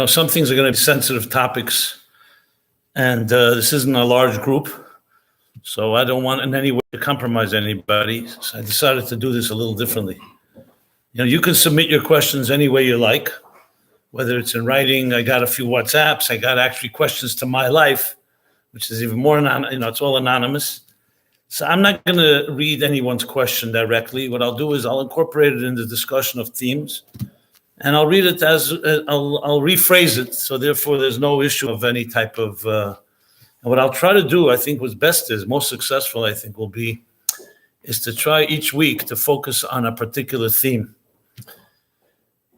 some things are going to be sensitive topics, and this isn't a large group, so I don't want in any way to compromise anybody. So I decided to do this a little differently. You can submit your questions any way you like, whether it's in writing. I got a few WhatsApps. I got actually questions to my life, which is even more it's all anonymous. So I'm not going to read anyone's question directly. What I'll do is I'll incorporate it in the discussion of themes, and I'll read it as I'll rephrase it. So therefore, there's no issue of any type of. And what I'll try to do, I think, what's best is most successful. I think is to try each week to focus on a particular theme.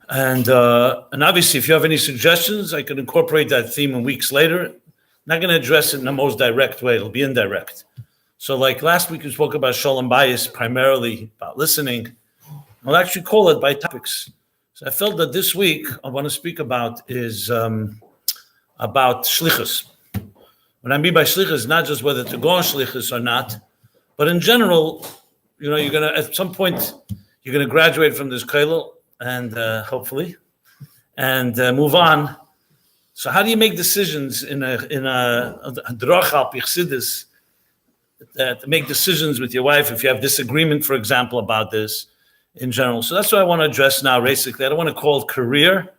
And obviously, if you have any suggestions, I can incorporate that theme in weeks later. I'm not going to address it in the most direct way. It'll be indirect. So like last week, we spoke about Shalom Bayis, primarily about listening. I'll actually call it by topics. So I felt that this week, I want to speak about is about Shlichus. What I mean by Shlichus is not just whether to go on Shlichus or not, but in general, you're going to, at some point, you're going to graduate from this kollel, and hopefully, and move on. So how do you make decisions in a drach al pi chassidus, to make decisions with your wife if you have disagreement, for example, about this in general? So that's what I want to address now, basically. I don't want to call it career,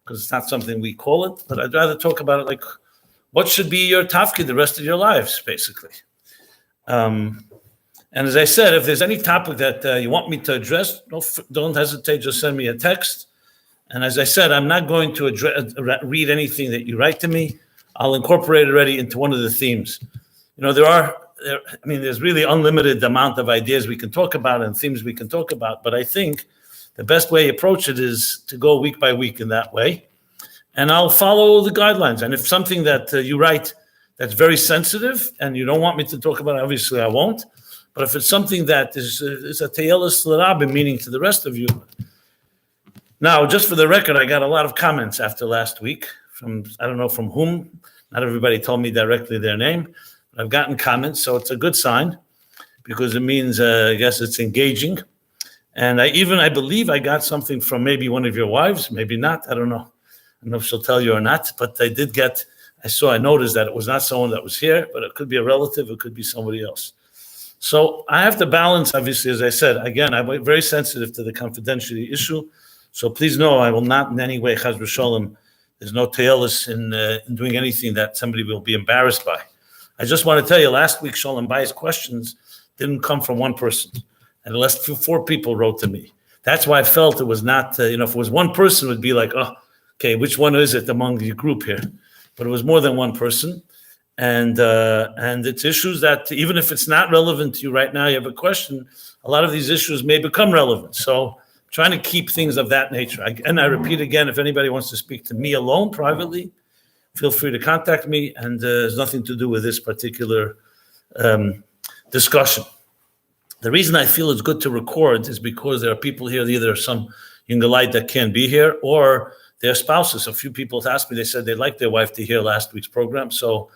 because it's not something we call it, but I'd rather talk about it like what should be your tafkid the rest of your lives, basically. And as I said, if there's any topic that you want me to address, don't hesitate, just send me a text. And as I said, I'm not going to read anything that you write to me. I'll incorporate it already into one of the themes. There's really unlimited amount of ideas we can talk about and themes we can talk about, but I think the best way to approach it is to go week by week in that way. And I'll follow the guidelines. And if something that you write that's very sensitive and you don't want me to talk about it, obviously I won't. But if it's something that is a teyelis l'Rabbi, meaning to the rest of you. Now, just for the record, I got a lot of comments after last week from, I don't know from whom. Not everybody told me directly their name. But I've gotten comments, so it's a good sign because it means, I guess it's engaging. And I believe I got something from maybe one of your wives, maybe not, I don't know. I don't know if she'll tell you or not, but I noticed that it was not someone that was here, but it could be a relative, it could be somebody else. So I have to balance, obviously, as I said, again, I'm very sensitive to the confidentiality issue. So please know I will not in any way, chas v'sholem, there's no teyelis in doing anything that somebody will be embarrassed by. I just want to tell you, last week, Shalom Bayis questions didn't come from one person. And at least 4 people wrote to me. That's why I felt it was not, if it was one person, it would be like, oh, okay, which one is it among your group here? But it was more than one person. And it's issues that even if it's not relevant to you right now, you have a question, a lot of these issues may become relevant. So trying to keep things of that nature. And I repeat again, if anybody wants to speak to me alone privately, feel free to contact me. And there's nothing to do with this particular discussion. The reason I feel it's good to record is because there are people here, either some Yungalite that can't be here or their spouses. A few people asked me, they said they'd like their wife to hear last week's program. So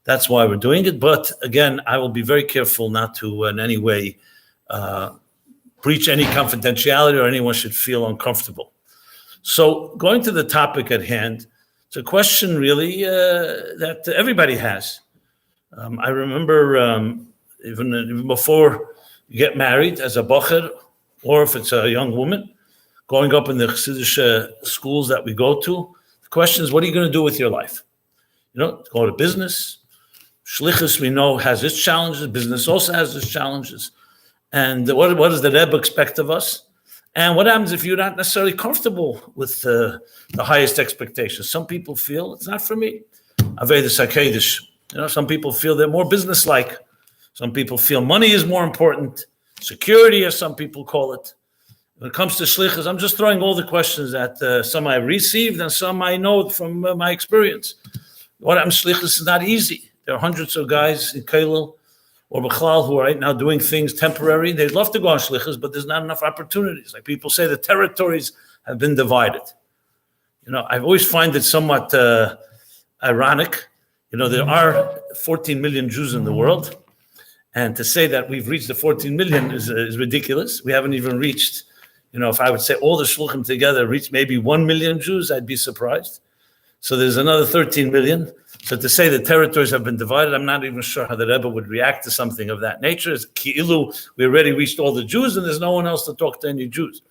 that's why we're doing it. But again, I will be very careful not to in any way breach any confidentiality or anyone should feel uncomfortable. So going to the topic at hand, it's a question really that everybody has. I remember even before you get married as a bocher, or if it's a young woman, growing up in the Chassidic schools that we go to, the question is, what are you going to do with your life? Go to business. Shlichus, we know, has its challenges. Business also has its challenges. And what does the Rebbe expect of us? And what happens if you're not necessarily comfortable with the highest expectations? Some people feel it's not for me. Avedis HaKedesh. Some people feel they're more business-like. Some people feel money is more important. Security, as some people call it. When it comes to Shlichus, I'm just throwing all the questions that some I've received and some I know from my experience. What happens to Shlichus is not easy. There are hundreds of guys in kollel or Bechlal who are right now doing things temporary. They'd love to go on Shlichus, but there's not enough opportunities. Like people say, the territories have been divided. I always find it somewhat ironic. There are 14 million Jews in the world. And to say that we've reached the 14 million is ridiculous. We haven't even reached, if I would say all the shluchim together reached maybe 1 million Jews, I'd be surprised. So there's another 13 million. So to say the territories have been divided, I'm not even sure how the Rebbe would react to something of that nature. It's ki'ilu, we already reached all the Jews and there's no one else to talk to any Jews,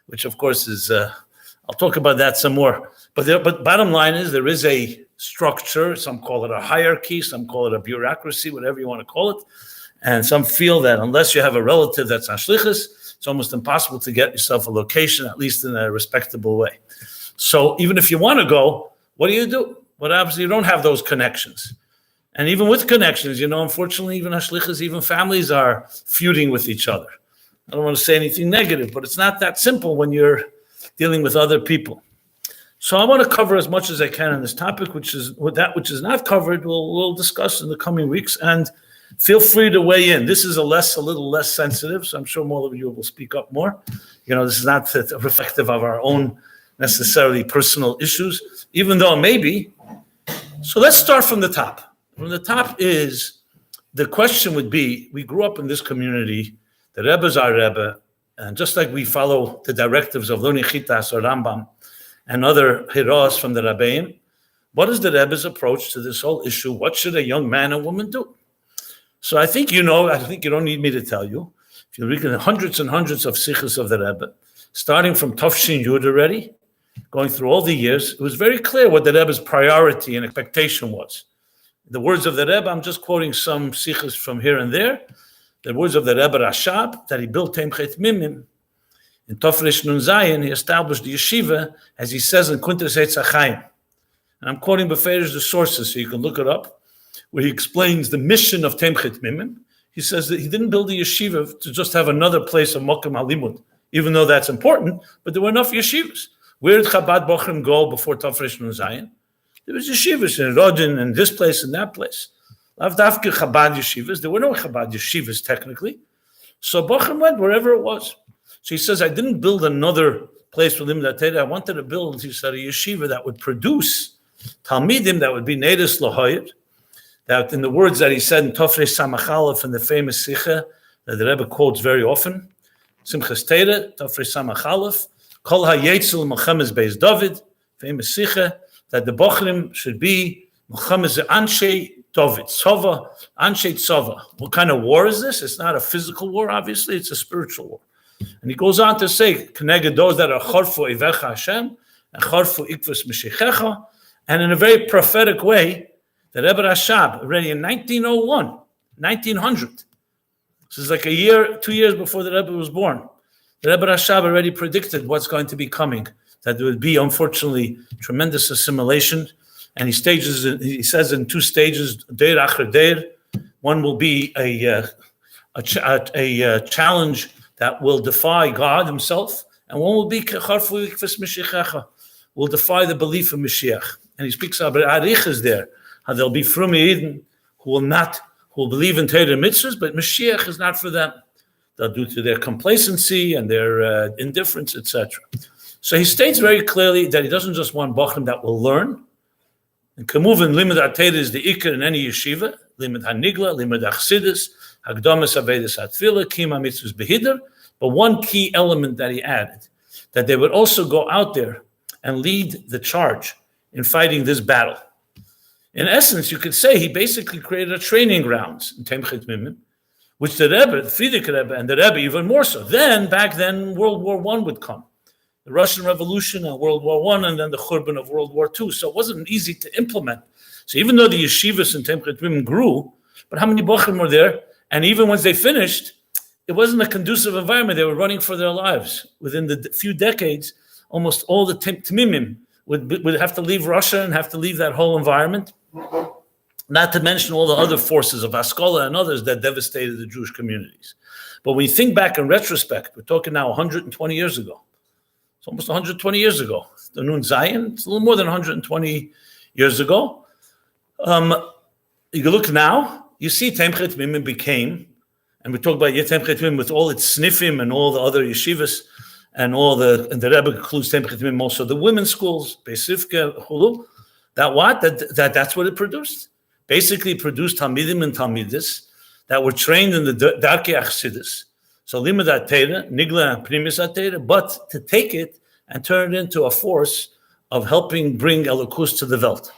which of course is, I'll talk about that some more. But bottom line is there is a structure, some call it a hierarchy, some call it a bureaucracy, whatever you want to call it. And some feel that unless you have a relative that's on Shlichus, it's almost impossible to get yourself a location, at least in a respectable way. So even if you want to go, what do? What happens? You don't have those connections. And even with connections, unfortunately, even Shlichus, even families are feuding with each other. I don't want to say anything negative, but it's not that simple when you're dealing with other people. So I want to cover as much as I can on this topic, which is not covered, we'll discuss in the coming weeks, and feel free to weigh in. This is a little less sensitive, so I'm sure more of you will speak up more. This is not reflective of our own necessarily personal issues, even though maybe. So let's start from the top. From the top is, the question would be, we grew up in this community, the Rebbe is our Rebbe, and just like we follow the directives of Loni Chitas or Rambam and other hiros from the Rabbeim, what is the Rebbe's approach to this whole issue? What should a young man and woman do? So I think you don't need me to tell you. If you read hundreds and hundreds of sichos of the Rebbe, starting from Tafshin Yud already, going through all the years, it was very clear what the Rebbe's priority and expectation was. The words of the Rebbe, I'm just quoting some sichos from here and there. The words of the Rebbe Rashab, that he built Temchet Mimim. In Tofresh Nun Zayin, he established the yeshiva, as he says in Kuntres Eitz HaChaim. And I'm quoting Beferish the sources, so you can look it up, where he explains the mission of Temchet Mimim. He says that he didn't build a yeshiva to just have another place of Mokum Halimud, even though that's important, but there were enough yeshivas. Where did Chabad Bochum go before Tofresh Nun Zayin? There was yeshivas in Rodin and this place and that place. Avdafke Chabad yeshivas. There were no Chabad yeshivas technically. So Bochum went wherever it was. So he says, I didn't build another place for Limud HaTorah. I wanted to build, he said, a yeshiva that would produce Talmidim that would be Neides Lahoyed. That in the words that he said in Tofresh Samach Aleph in the famous Sikha that the Rebbe quotes very often, Simchas Torah, Tofresh Samach Aleph, Kol HaYetzel Melchemes Beis David, famous Sikha, that the Bochrim should be Melchemes Anshe David, Tzova, Anshe Tzova. What kind of war is this? It's not a physical war, obviously, it's a spiritual war. And he goes on to say, Keneged those that are Chorfu Ivecha Hashem, and Chorfu Ikvus Meshichecha, and in a very prophetic way, the Rebbe Rashab, already in 1900. This is like 2 years before the Rebbe was born. The Rebbe Rashab already predicted what's going to be coming, that there would be, unfortunately, tremendous assimilation. And he says in 2 stages, Deir Acher Deir, one will be a challenge that will defy God himself, and one will be will defy the belief of Mashiach. And he speaks about Arichas there, how there'll be Frumi Eden who will believe in Torah mitzvahs, but Mashiach is not for them. They'll due to their complacency and their indifference, etc. So he states very clearly that he doesn't just want Bochum that will learn. And Kamuvin Limud HaTorah is the Iker in any yeshiva, Limud HaNigla, Limud HaChassidus, Hagdamas Avedis HaTfilah, Kima Mitzvahs Behidr. But one key element that he added, that they would also go out there and lead the charge in fighting this battle. In essence, you could say he basically created a training grounds in Temchet Mimim, which the Rebbe, the Frierdiker Rebbe, and the Rebbe even more so. Back then, World War I would come. The Russian Revolution and World War I, and then the Churban of World War II. So it wasn't easy to implement. So even though the yeshivas in Temchet Mimim grew, but how many bochum were there? And even once they finished, it wasn't a conducive environment. They were running for their lives. Within the few decades, almost all the Tmimim would have to leave Russia and have to leave that whole environment. Not to mention all the other forces of Haskalah and others that devastated the Jewish communities. But when you think back in retrospect, we're talking now 120 years ago. It's almost 120 years ago. The Nun Zayin, it's a little more than 120 years ago. You can look now, you see Temchet Mimim became, and we talk about Temchet Mimim with all its snifim and all the other yeshivas, and the Rebbe includes Temchet Mimim also the women's schools, Beisivke, Hulu. That's what it produced. Basically produced Talmidim and Talmidis that were trained in the Darkei Achsidus. So Limud HaTorah, Nigla and Primis HaTorah, but to take it and turn it into a force of helping bring Elokus to the Welt,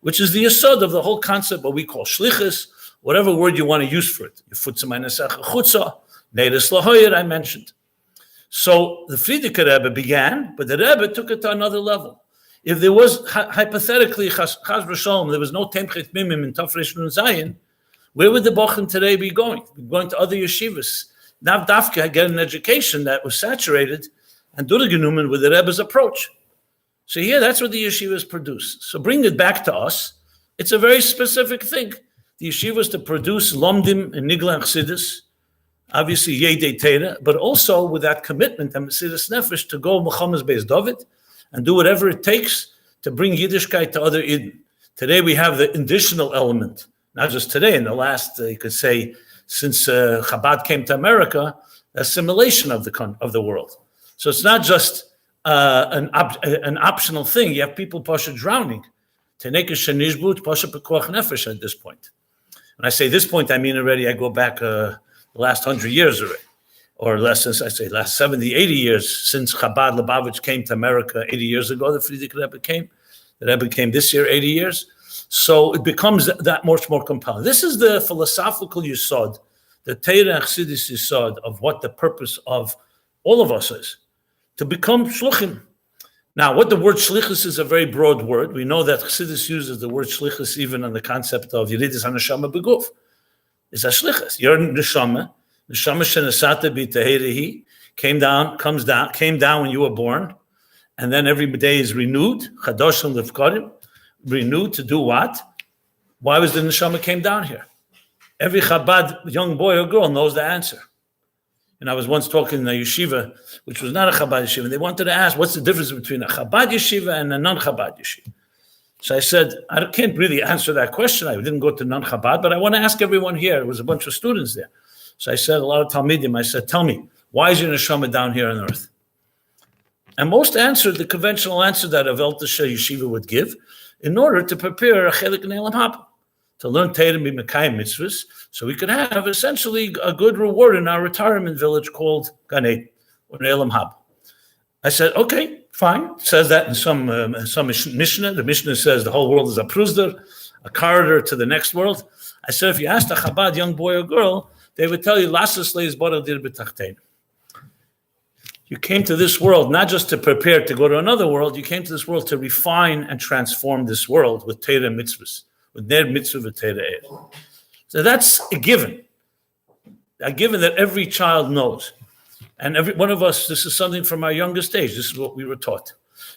which is the yesod of the whole concept, what we call Shlichus, whatever word you want to use for it. I mentioned. So the Frierdiker Rebbe began, but the Rebbe took it to another level. If there was, hypothetically, Chas v'Shalom, there was no Temchet Mimim in Tafresh Nun Zayin, where would the Bochum today be going? Going to other yeshivas. Now Dafka get an education that was saturated and durgenumen with the Rebbe's approach. So here, that's what the yeshivas produce. So bring it back to us. It's a very specific thing. The yeshivas to produce Lomdim and Nigla and Chassidus, obviously Yedei Teira, but also with that commitment and Mesidus Nefesh to go Muhammad's Beis David and do whatever it takes to bring Yiddishkeit to other Eden. Today we have the additional element. Not just today, in the last, you could say, since Chabad came to America, assimilation of the world. So it's not just an optional thing. You have people pasha drowning. Teneke shenishbut pasha pekuach nefesh at this point. When I say this point, I mean already I go back the last 100 years already, or less, since I say last 70, 80 years since Chabad Lubavitch came to America 80 years ago. The Frierdiker Rebbe came. The Rebbe came this year, 80 years. So it becomes that much more compelling. This is the philosophical yesod, the Teira and Chassidus yesod of what the purpose of all of us is, to become shluchim. Now, what the word shlichus is a very broad word. We know that Chassidus uses the word shlichus even on the concept of yiridis haneshama beguf. It's a shlichus. Your neshama shenasata b'teherehi, came down when you were born, and then every day is renewed. Chadoshim lefkarim. Renewed to do what? Why was the neshama came down here? Every Chabad young boy or girl knows the answer. And I was once talking in a yeshiva, which was not a Chabad yeshiva, and they wanted to ask, what's the difference between a Chabad yeshiva and a non-Chabad yeshiva? So I said, I can't really answer that question. I didn't go to non-Chabad, but I want to ask everyone here. There was a bunch of students there. So I said, a lot of Talmidim, I said, tell me, why is your neshama down here on earth? And most answered the conventional answer that a Veltasha yeshiva would give, in order to prepare a chelik ne'elam haba, to learn Teira b'mekayim mitzvahs, so we could have essentially a good reward in our retirement village called Gan Eden, or ne'elam haba. I said, okay, fine. It says that in some Mishnah. The Mishnah says the whole world is a pruzder, a corridor to the next world. I said, if you asked a Chabad young boy or girl, they would tell you, Lasas leis bara dir b'tachtein. You came to this world not just to prepare to go to another world. You came to this world to refine and transform this world with Teira mitzvahs, with ner mitzvah v'teira eir. So that's a given that every child knows. And every one of us, this is something from our youngest age. This is what we were taught.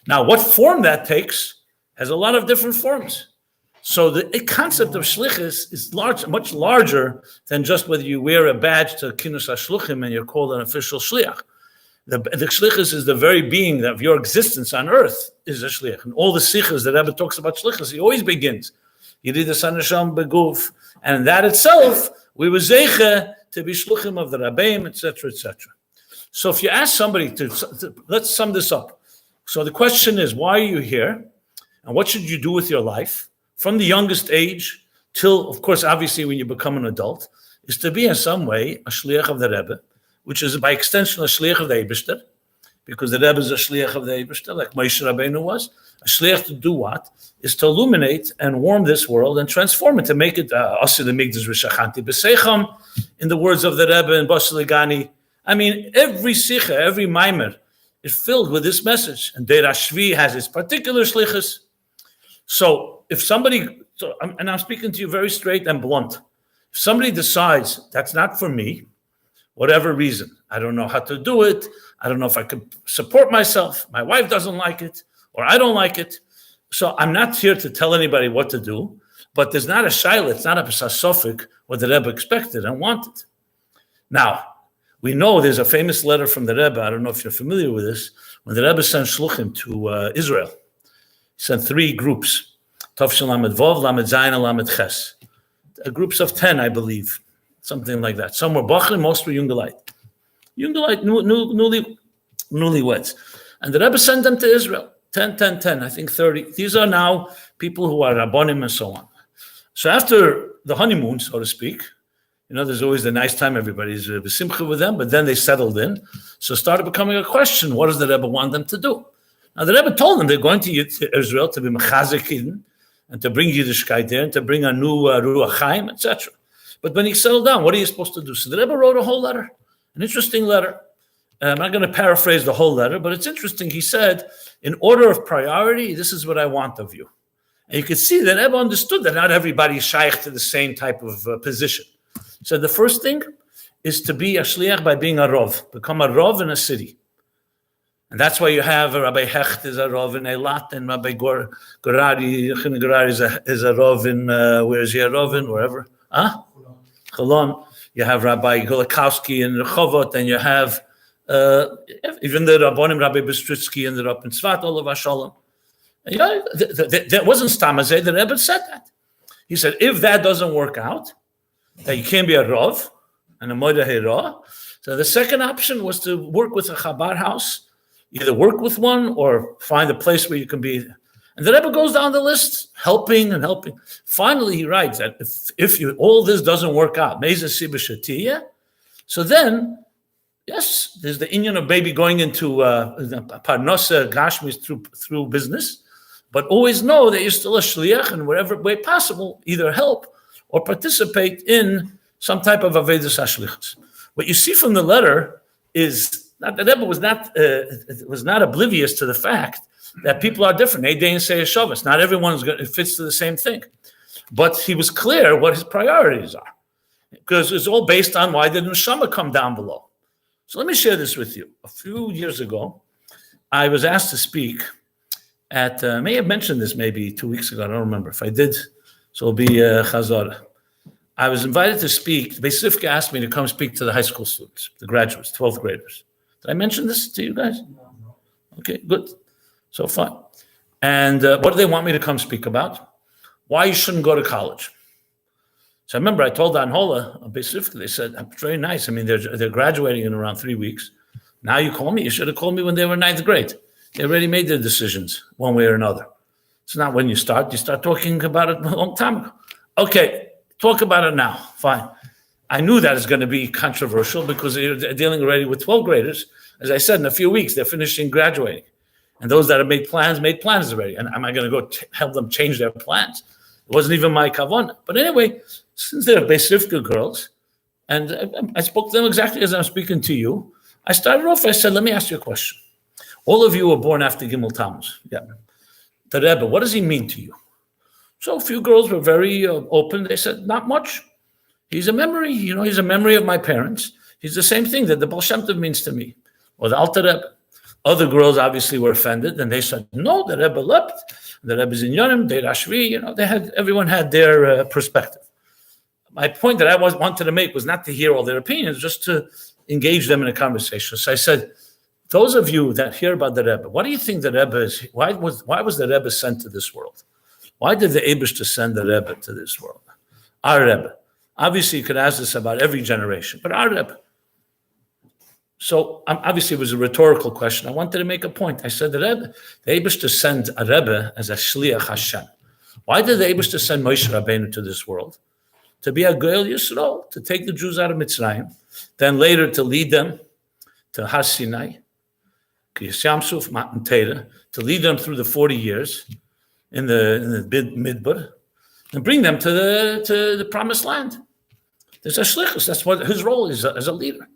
Now, what form that takes has a lot of different forms. So the concept of shlichus is much larger than just whether you wear a badge to kinus hashluchim and you're called an official shliach. The shlichus is the very being of your existence on earth is a shliach. And all the sichas that Rabbi talks about shlichus, he always begins. Yiridus haneshama beguf. And that itself, we were zeicha to be shluchim of the Rabbeim, etc., etc. So if you ask somebody let's sum this up. So the question is, why are you here? And what should you do with your life? From the youngest age till, of course, obviously when you become an adult, is to be in some way a shliach of the Rebbe, which is by extension a shliach of the Eibishter, because the Rebbe is a shliach of the Eibishter, like Moshe Rabbeinu was. A shliach to do what? Is to illuminate and warm this world and transform it, to make it Asir Migdash V'Shachanti B'Seicham, in the words of the Rebbe in Basiligani. I mean, every sicha, every mimer is filled with this message. And Deir Hashvi has its particular shlichus. So if somebody, and I'm speaking to you very straight and blunt, if somebody decides that's not for me, whatever reason, I don't know how to do it, I don't know if I could support myself, my wife doesn't like it, or I don't like it, so I'm not here to tell anybody what to do, but there's not a shaila, it's not a sasofik what the Rebbe expected and wanted. Now, we know there's a famous letter from the Rebbe, I don't know if you're familiar with this, when the Rebbe sent shluchim to Israel. He sent 3 groups, Tov Lamed Vov, Lamed Zayin, and Lamed Ches. Groups of 10, I believe, something like that. Some were Bachrim, most were Jungelite. Jungelite, newlyweds. And the Rebbe sent them to Israel, 10, I think 30. These are now people who are Rabbonim and so on. So after the honeymoon, so to speak, there's always the nice time, everybody's besimcha with them, but then they settled in. So it started becoming a question, what does the Rebbe want them to do? Now the Rebbe told them they're going to Israel to be mechazik and to bring Yiddishkeit there and to bring a new Ruach Chaim, etc. But when he settled down, what are you supposed to do? So the Rebbe wrote a whole letter, an interesting letter. I'm not going to paraphrase the whole letter, but it's interesting. He said, in order of priority, this is what I want of you. And you could see that Rebbe understood that not everybody is shaykh to the same type of position. So the first thing is to be a shliach by being a rov, become a rov in a city. And that's why you have Rabbi Hecht is a rov in Eilat, and Rabbi Gorari is a rov in, where is he a rov in? Wherever. Cholon. You have Rabbi Golakowski in Rehovot, and you have even the Rabbonim, Rabbi Bistritsky ended up in Tzvat, Olav Hashalom. That wasn't Stamazeh, the Rebbe said that. He said, if that doesn't work out, that you can't be a rov and a moida hera. So the second option was to work with a Chabad house, either work with one or find a place where you can be. And the Rebbe goes down the list, helping and helping. Finally, he writes that if all this doesn't work out, so then, yes, there's the inyan of baby going into parnosa gashmis through business, but always know that you're still a shliach, and whatever way possible, either help or participate in some type of avodas hashlichus. What you see from the letter is that the Rebbe was not oblivious to the fact that people are different. Eidei and Seiya Shavas. Not everyone fits to the same thing. But he was clear what his priorities are. Because it's all based on why did Neshama come down below. So let me share this with you. A few years ago, I was asked to speak at, may have mentioned this maybe 2 weeks ago, I don't remember. If I did, so it'll be Chazar. I was invited to speak. The Beis asked me to come speak to the high school students, the graduates, 12th graders. Did I mention this to you guys? No. Okay, good. So fine. And what do they want me to come speak about? Why you shouldn't go to college. So I remember I told Anhola, basically, they said, very nice. I mean, they're graduating in around 3 weeks. Now you call me. You should have called me when they were ninth grade. They already made their decisions one way or another. It's not when you start talking about it a long time ago. Okay, talk about it now. Fine. I knew that is going to be controversial because they're dealing already with 12th graders. As I said, in a few weeks, they're finishing graduating. And those that have made plans already. And am I going to go help them change their plans? It wasn't even my kavanah. But anyway, since they're Beis girls, and I spoke to them exactly as I'm speaking to you, I started off, I said, let me ask you a question. All of you were born after Gimel Tammuz. Yeah. The Rebbe, what does he mean to you? So a few girls were very open. They said, not much. He's a memory. He's a memory of my parents. He's the same thing that the Baal Shem Tov means to me, or the Alter Rebbe. Other girls obviously were offended, and they said, no, the Rebbe leapt. The Rebbe's in Yonim, they Rashvi, everyone had their perspective. My point that I wanted to make was not to hear all their opinions, just to engage them in a conversation. So I said, those of you that hear about the Rebbe, what do you think the Rebbe is? Why was the Rebbe sent to this world? Why did the Eibishter send the Rebbe to this world? Our Rebbe. Obviously, you could ask this about every generation, but our Rebbe. So obviously, it was a rhetorical question. I wanted to make a point. I said, the Eibishter sent a Rebbe as a Shliach Hashem. Why did the Eibishter send Moshe Rabbeinu to this world? To be a Goel Yisrael, to take the Jews out of Mitzrayim, then later to lead them to Har Sinai, Kriyas Yamsuf, Matan Torah, to lead them through the 40 years in the Midbar, and bring them to the Promised Land. There's a Shlichus. That's what his role is as a leader.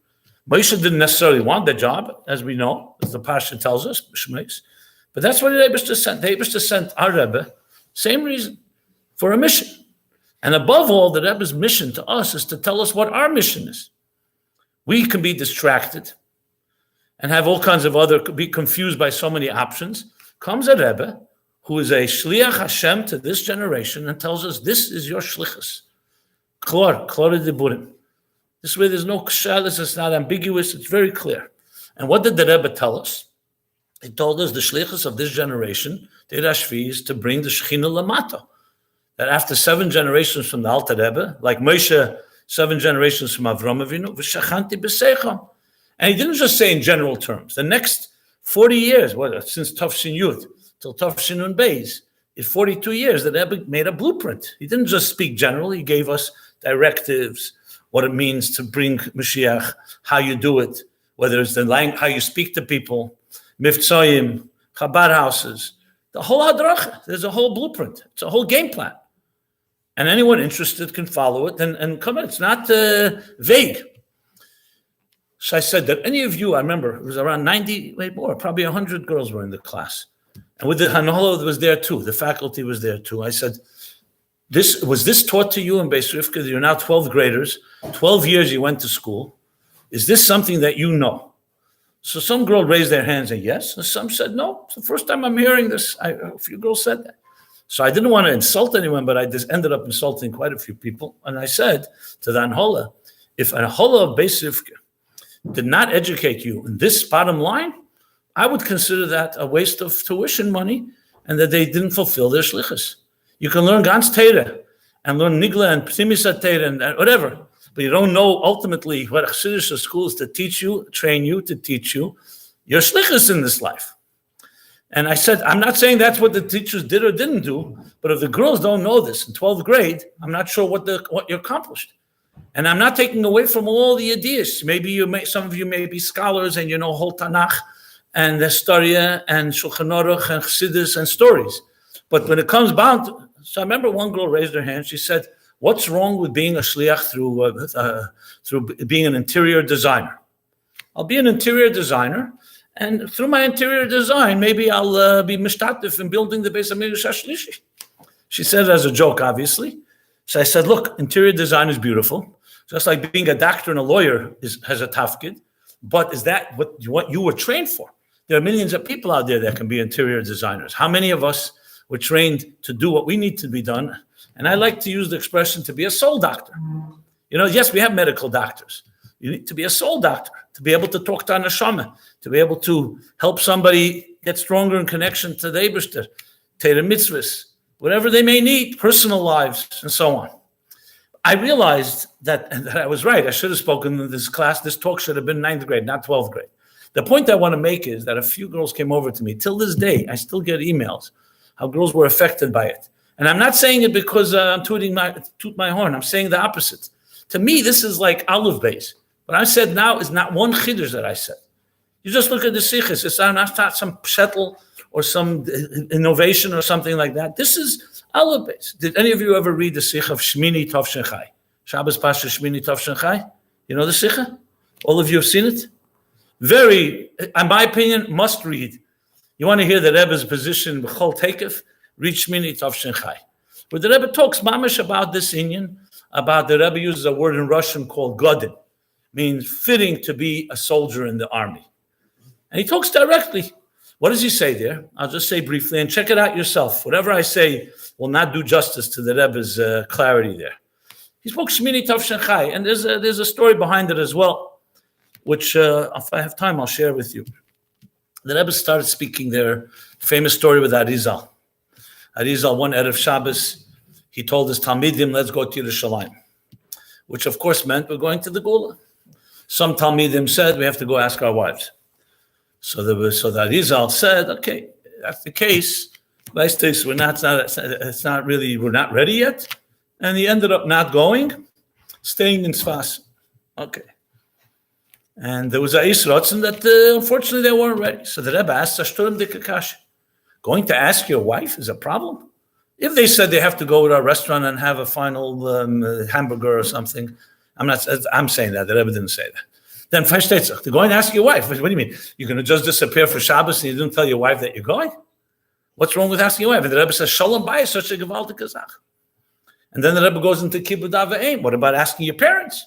Moshe didn't necessarily want the job, as we know, as the Parsha tells us, but that's what the Eibishter sent. The Eibishter sent our Rebbe, same reason, for a mission. And above all, the Rebbe's mission to us is to tell us what our mission is. We can be distracted and have all kinds of be confused by so many options. Comes a Rebbe who is a Shliach Hashem to this generation and tells us, this is your Shlichus. Klor Diburim. This way there's no kshalis, it's not ambiguous, it's very clear. And what did the Rebbe tell us? He told us the Shlichus of this generation, the Rashvi, is to bring the Shechina Lamata. That after 7 generations from the Alter Rebbe, like Moshe, 7 generations from Avram Avinu, v'shachanti b'seicham. And he didn't just say in general terms. The next 40 years, since Tafshin Yud till Tafshin Nun Beis, in 42 years, the Rebbe made a blueprint. He didn't just speak generally, he gave us directives, what it means to bring Mashiach, how you do it, whether it's the language, how you speak to people, Mivtzoyim, Chabad houses, the whole hadracha. There's a whole blueprint. It's a whole game plan. And anyone interested can follow it and come in. It's not vague. So I said that any of you, I remember, it was around 90, wait more, probably 100 girls were in the class. And with the Hanola was there too. The faculty was there too. I said, was this taught to you in Beis Rivka? You're now 12th graders. 12 years you went to school. Is this something that you know? So some girl raised their hands and yes. And some said, no, it's the first time I'm hearing this. A few girls said that. So I didn't want to insult anyone, but I just ended up insulting quite a few people. And I said to the Anhola, if an Anhola of Beis Rivka did not educate you in this bottom line, I would consider that a waste of tuition money and that they didn't fulfill their shlichus. You can learn Gans Teira and learn Nigla and Ptimisat Teira and whatever, but you don't know ultimately what Chassidic school is to teach you, train you, to teach you your shlichus in this life. And I said, I'm not saying that's what the teachers did or didn't do, but if the girls don't know this in 12th grade, I'm not sure what you accomplished. And I'm not taking away from all the ideas. Maybe some of you may be scholars and you know whole Tanakh and the Historia and Shulchan Aruch and Chassidus and stories. But when it comes down to, so I remember one girl raised her hand. She said, what's wrong with being a shliach through being an interior designer? I'll be an interior designer, and through my interior design, maybe I'll be mishtatif in building the Beis HaMikdash HaShlishi. She said it as a joke, obviously. So I said, look, interior design is beautiful. Just like being a doctor and a lawyer has a tafkid. But is that what you were trained for? There are millions of people out there that can be interior designers. How many of us were trained to do what we need to be done? And I like to use the expression to be a soul doctor. You know, yes, we have medical doctors. You need to be a soul doctor, to be able to talk to a neshama, to be able to help somebody get stronger in connection to the Eibishter, Torah mitzvahs, whatever they may need, personal lives, and so on. I realized that I was right. I should have spoken in this class. This talk should have been 9th grade, not 12th grade. The point I want to make is that a few girls came over to me. Till this day, I still get emails how girls were affected by it. And I'm not saying it because I'm toot my horn. I'm saying the opposite. To me, this is like olive base. What I said now is not one chiddush that I said. You just look at the sichos. It's not some pshetel or some innovation or something like that. This is olive base. Did any of you ever read the sikh of Shmini Tov Shin Chai? Shabbos Pasha Shmini Tov Shin Chai? You know the sikha? All of you have seen it? Very, in my opinion, must read. You want to hear the Rebbe's position, B'chol Teikef? Read Shmini Tov Shin Chai. Where the Rebbe talks mamish about this Inyan, about the Rebbe uses a word in Russian called godin, means fitting to be a soldier in the army. And he talks directly. What does he say there? I'll just say briefly and check it out yourself. Whatever I say will not do justice to the Rebbe's clarity there. He spoke Shmini Tov Shin Chai, and there's a story behind it as well, which if I have time, I'll share with you. The Rebbe started speaking their famous story with Arizal. Arizal, one Erev Shabbos, he told his Talmidim, let's go to Yerushalayim, which of course meant we're going to the Gula. Some Talmidim said we have to go ask our wives. So the Arizal said, okay, that's the case. We're not ready yet. And he ended up not going, staying in Sfas. Okay. And there was a Yisrotzen that unfortunately they weren't ready. So the Rebbe asked Ashturim Dikakash, going to ask your wife is a problem? If they said they have to go to a restaurant and have a final hamburger or something, I'm saying that. The Rebbe didn't say that. Then to go and ask your wife. What do you mean? You're going to just disappear for Shabbos and you didn't tell your wife that you're going? What's wrong with asking your wife? And the Rebbe says, Shalom Bayis, such a gewaltige Sache. And then the Rebbe goes into Kibbud Avayim. What about asking your parents?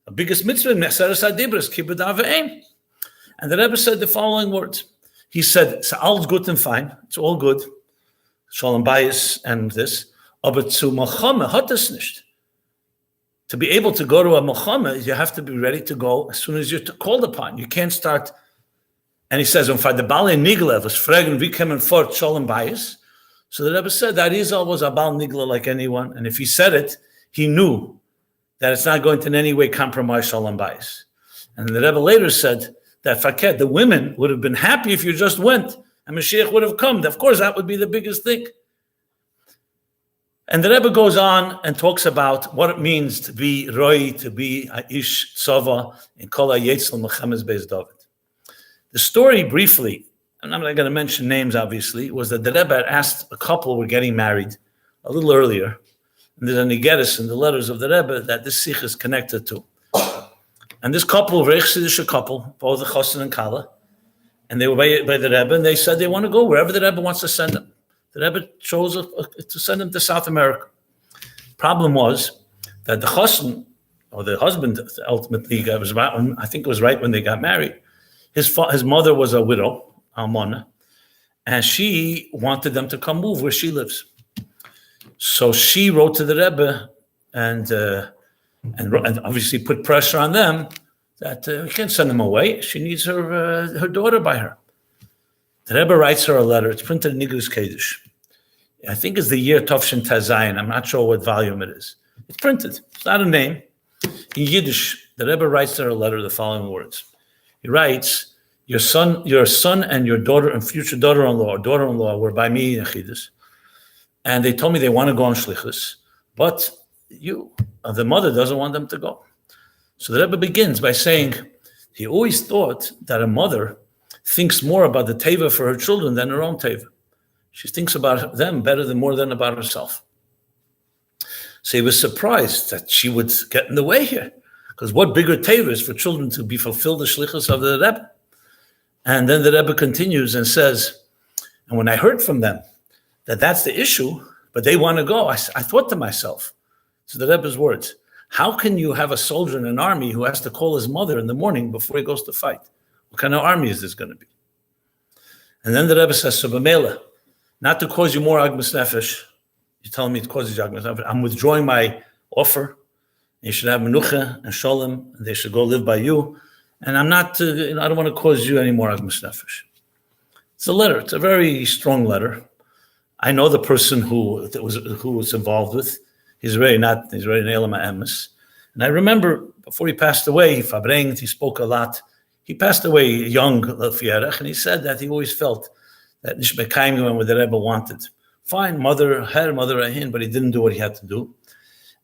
The biggest mitzvah in Meseres HaDibros, Kibbud Avayim. And the Rebbe said the following words. He said, it's all good and fine. It's all good. Shalom Bayis and this. Aber zu Milchama hat es nicht. To be able to go to a Milchama, you have to be ready to go as soon as you're called upon. You can't start. And he says, "If the Bale Nigla was fragen, wie kommen fort Shalom Bayis?" So the Rebbe said that Arizal was a Bal Nigla like anyone, and if he said it, he knew that it's not going to in any way compromise Shalom Bayis. And the Rebbe later said that Faket, the women would have been happy if you just went, and Mashiach would have come. Of course, that would be the biggest thing. And the Rebbe goes on and talks about what it means to be Roi, to be Aish Tzava in Kol HaYetzel Mechemes Beis David. The story briefly and I'm not going to mention names, obviously, was that the Rebbe had asked a couple who were getting married a little earlier, and there's an Igeris in the letters of the Rebbe that this sikh is connected to. And this couple, very Chassidic couple, both the Chassan and Kala, and they were by the Rebbe, and they said they want to go wherever the Rebbe wants to send them. The Rebbe chose to send them to South America. Problem was that the Chassan, or the husband, ultimately, I think it was right when they got married, his mother was a widow, Almana, and she wanted them to come move where she lives. So she wrote to the Rebbe and obviously put pressure on them that we can't send them away. She needs her daughter by her. The Rebbe writes her a letter. It's printed in Nigris Kodesh. I think it's the year Tavshin Tazayin. I'm not sure what volume it is. It's printed. It's not a name. In Yiddish, the Rebbe writes her a letter, the following words. He writes, your son and your daughter and future daughter-in-law or daughter-in-law were by me in Chidus, and they told me they want to go on Shlichus, but the mother doesn't want them to go. So the Rebbe begins by saying he always thought that a mother thinks more about the teva for her children than her own teva. She thinks about them more than about herself. So he was surprised that she would get in the way here, because what bigger teva is for children to be fulfilled the Shlichus of the Rebbe? And then the Rebbe continues and says, and when I heard from them that that's the issue, but they want to go, I thought to myself, so the Rebbe's words, how can you have a soldier in an army who has to call his mother in the morning before he goes to fight? What kind of army is this going to be? And then the Rebbe says, so b'meila, not to cause you more agmas nefesh, you're telling me it causes you agmas nefesh, I'm withdrawing my offer. You should have menucha and shalom, and they should go live by you. And I'm not, I don't want to cause you any more agmas nefesh. It's a letter. It's a very strong letter. I know the person who was involved with. He's really an Elama Emes. And I remember before he passed away, he spoke a lot. He passed away young, and he said that he always felt that Nishbekaim went where the Rebbe wanted. Fine, mother ahin, but he didn't do what he had to do.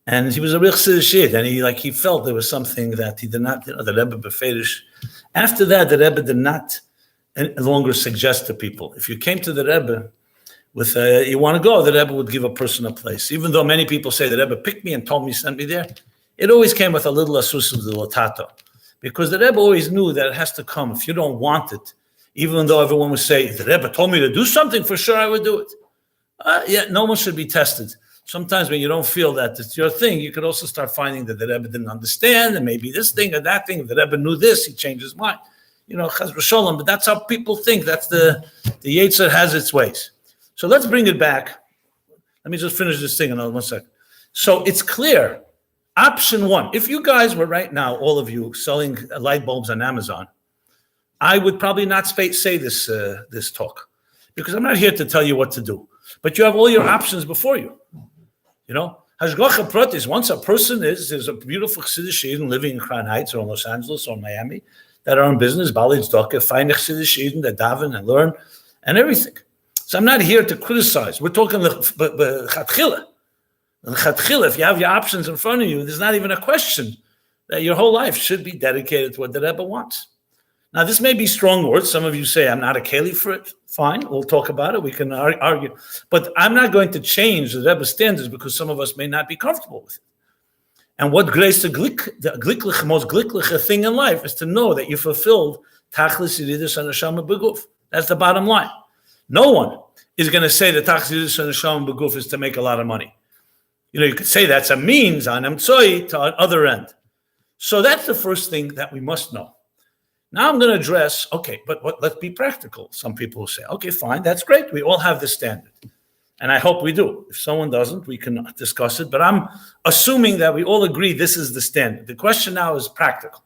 And he was a real Chassidic, and he felt there was something that he did not, the Rebbe beferish. After that, the Rebbe did not any longer suggest to people. If you came to the Rebbe with you want to go, the Rebbe would give a person a place. Even though many people say the Rebbe picked me and told me, sent me there, it always came with a little asus of the latato. Because the Rebbe always knew that it has to come. If you don't want it, even though everyone would say, the Rebbe told me to do something, for sure I would do it. No one should be tested. Sometimes when you don't feel that it's your thing, you could also start finding that the Rebbe didn't understand, and maybe this thing or that thing. If the Rebbe knew this, he changed his mind. Chaz v'sholom, but that's how people think. That's the Yetzer has its ways. So let's bring it back. Let me just finish this thing in 1 second. So it's clear. Option one, if you guys were right now, all of you, selling light bulbs on Amazon, I would probably not say this talk, because I'm not here to tell you what to do. But you have all your options before you. Hashgacha pratis, once a person there's a beautiful Chassidic Yidden living in Crown Heights or in Los Angeles or Miami that are in business, Bali Tzedakah, find Chassidic Yidden that daven and learn and everything. So I'm not here to criticize. We're talking Chatchila. If you have your options in front of you, there's not even a question that your whole life should be dedicated to what the Rebbe wants. Now, this may be strong words. Some of you say, I'm not a keli for it. Fine, we'll talk about it. We can argue. But I'm not going to change the Rebbe standards because some of us may not be comfortable with it. And what grace the most glickliche thing in life is to know that you fulfilled Tachlis Yididus and Neshama Beguf. That's the bottom line. No one is going to say that Tachlis Yididus and Neshama Beguf is to make a lot of money. You could say that's a means on Emtsoi to the other end. So that's the first thing that we must know. Now I'm going to address, but let's be practical. Some people will say, okay, fine, that's great. We all have the standard. And I hope we do. If someone doesn't, we can discuss it. But I'm assuming that we all agree this is the standard. The question now is practical.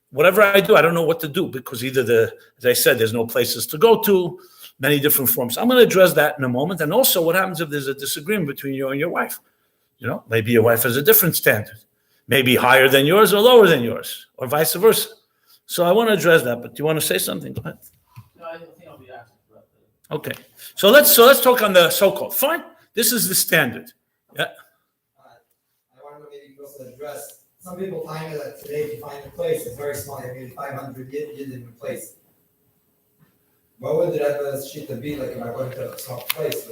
Whatever I do, I don't know what to do because either as I said, there's no places to go to, many different forms. I'm going to address that in a moment. And also what happens if there's a disagreement between you and your wife? Maybe your wife has a different standard, maybe higher than yours or lower than yours, or vice versa. So I want to address that, but do you want to say something? Go ahead. No, I don't think I'll be asked about that. Okay. So let's talk on the so-called. Fine. This is the standard. Yeah. I want to maybe also address, some people find that today if you find a place, it's very small, maybe 500 Yidden in a place. what would the Rebbe's shita be like if I went to a soft place?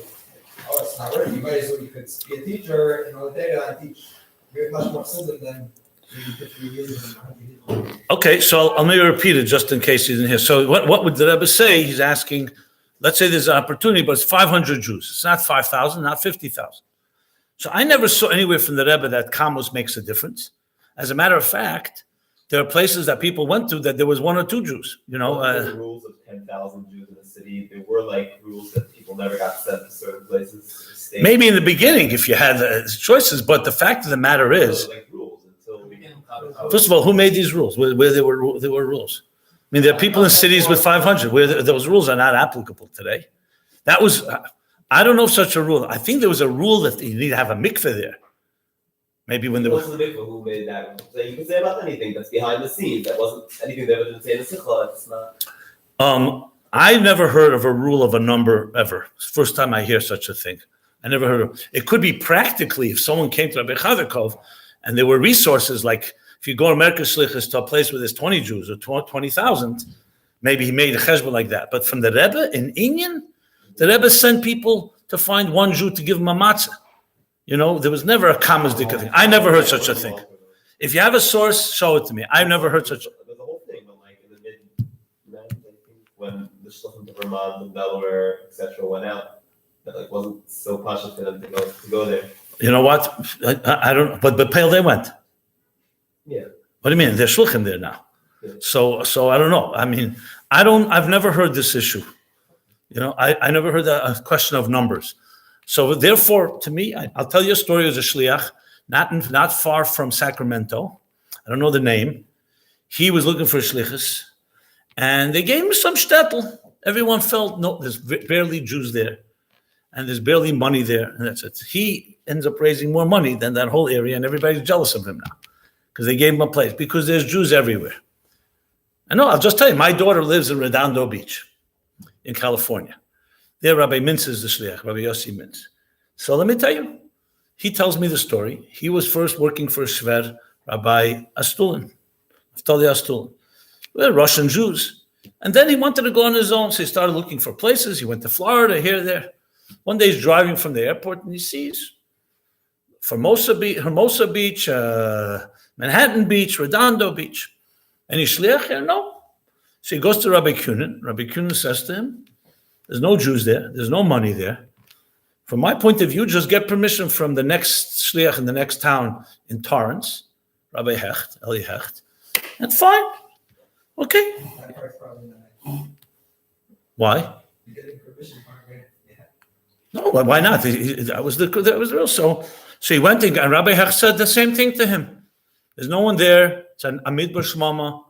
Oh, it's not working. You might as well, you could be a teacher in all data and teach very much more simple than maybe 50 years and 100 years. Okay, so I'll maybe repeat it just in case you didn't hear. So what would the Rebbe say? He's asking, let's say there's an opportunity, but it's 500 Jews. It's not 5,000, not 50,000. So I never saw anywhere from the Rebbe that Kamos makes a difference. As a matter of fact, there are places that people went to that there was 1 or 2 Jews. There were rules of 10,000 Jews in the city. There were like rules that people never got sent to certain places. Maybe in the beginning if you had choices, but the fact of the matter is, like rules until first of all, who made these rules? Where there were rules. I mean, there are people in cities with 500 where those rules are not applicable today. That was, I don't know of such a rule. I think there was a rule that you need to have a mikveh there. Maybe when there was the mikveh who made that. So you can say about anything that's behind the scenes. That wasn't anything they didn't say in the sikha. It's not. I've never heard of a rule of a number ever. It's the first time I hear such a thing. I never heard of it. It could be practically if someone came to Rabbi Chadakov and there were resources like if you go to America Shlichus to a place where there's 20 Jews or 20,000, maybe he made a cheshbon like that. But from the Rebbe in Inyan, the Rebbe sent people to find 1 Jew to give him a matzah. There was never a Kamasdik thing. I never heard such a thing. If you have a source, show it to me. I've never heard such a thing. The whole thing, but like in the mid-90s, when the Shlichus to Vermont and Delaware, etc., went out, that like wasn't so passionate for them to go there. You know what? I don't. But Pale they went. Yeah. What do you mean? There's shluchim there now. Yeah. So I don't know. I mean, I've never heard this issue. I never heard a question of numbers. So therefore, to me, I'll tell you a story as a shliach, not far from Sacramento. I don't know the name. He was looking for shlichus, and they gave him some shtetl. Everyone felt, no, there's barely Jews there, and there's barely money there, and that's it. He ends up raising more money than that whole area, and everybody's jealous of him now because they gave him a place, because there's Jews everywhere. I know, I'll just tell you, my daughter lives in Redondo Beach in California. There, Rabbi Mintz is the shliach, Rabbi Yossi Mintz. So let me tell you, he tells me the story. He was first working for Shver, Rabbi Astulin, Naftali Astulin. They're Russian Jews. And then he wanted to go on his own, so he started looking for places. He went to Florida, here, there. One day he's driving from the airport and he sees Hermosa Beach, Manhattan Beach, Redondo Beach. And he's shliach here? No. So he goes to Rabbi Kunin. Rabbi Kunin says to him, there's no Jews there. There's no money there. From my point of view, just get permission from the next shliach in the next town in Torrance, Rabbi Hecht, Eli Hecht, and fine. Okay. Why? No, why not? That was the real. So he went and Rabbi Hecht said the same thing to him. There's no one there. It's an Amid B'Shmama.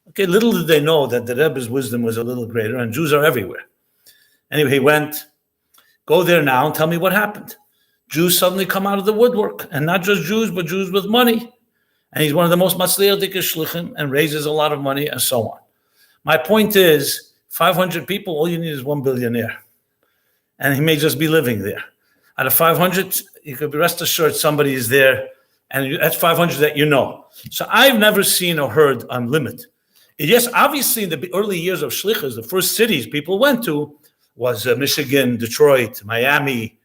Okay, little did they know that the Rebbe's wisdom was a little greater, and Jews are everywhere. Anyway, he went, go there now and tell me what happened. Jews suddenly come out of the woodwork, and not just Jews, but Jews with money. And he's one of the most matzliach shluchim and raises a lot of money and so on. My point is, 500 people, all you need is 1 billionaire. And he may just be living there. Out of 500, you could be rest assured somebody is there, and that's 500 that you know. So I've never seen or heard limit. Yes, obviously in the early years of Shlichus, the first cities people went to was Michigan, Detroit, Miami,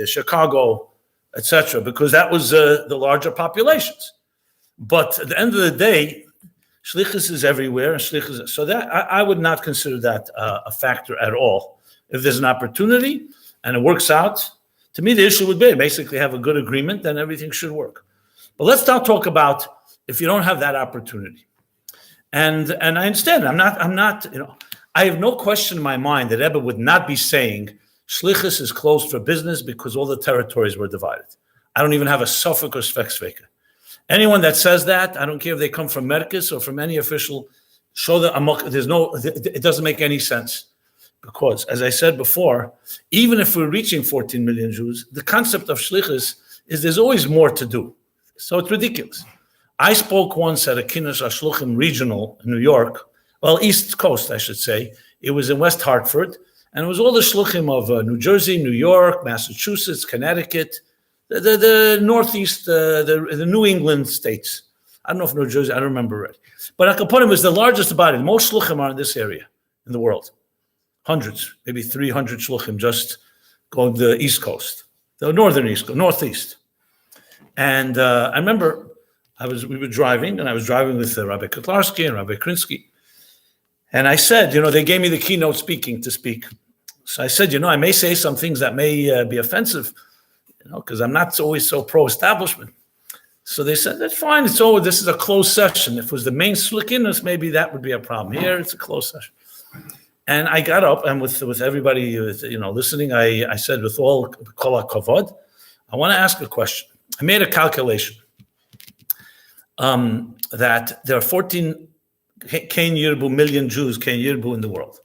Chicago, etc., because that was the larger populations. But at the end of the day, Shlichus is everywhere, and Shlichus. So that I would not consider that a factor at all. If there's an opportunity and it works out, to me the issue would be basically have a good agreement, then everything should work. But let's now talk about if you don't have that opportunity. And I understand. I'm not. I have no question in my mind that Rebbe would not be saying Shlichus is closed for business because all the territories were divided. I don't even have a sofek or svek. Anyone that says that, I don't care if they come from Merkis or from any official, show that it doesn't make any sense. Because, as I said before, even if we're reaching 14 million Jews, the concept of Shlichus is there's always more to do. So it's ridiculous. I spoke once at a Kinnush HaShluchim regional in New York, well, East Coast, I should say. It was in West Hartford, and it was all the shluchim of New Jersey, New York, Massachusetts, Connecticut, the Northeast, the New England states. I don't know if New Jersey, I don't remember it. But Akaponim was the largest body. Most shluchim are in this area, in the world. Hundreds, maybe 300 shluchim just going to the East Coast, the northeast. And I remember we were driving, and I was driving with Rabbi Kotlarski and Rabbi Krinsky. And I said, they gave me the keynote speaking to speak. So I said, I may say some things that may be offensive, because I'm not always so pro-establishment. So they said, that's fine. It's over. This is a closed session. If it was the main shlikinus, maybe that would be a problem. Here, it's a closed session. And I got up, and with everybody, listening, I said, with all kol hakavod, I want to ask a question. I made a calculation that there are 14 million Jews, Ken Yirbu in the world.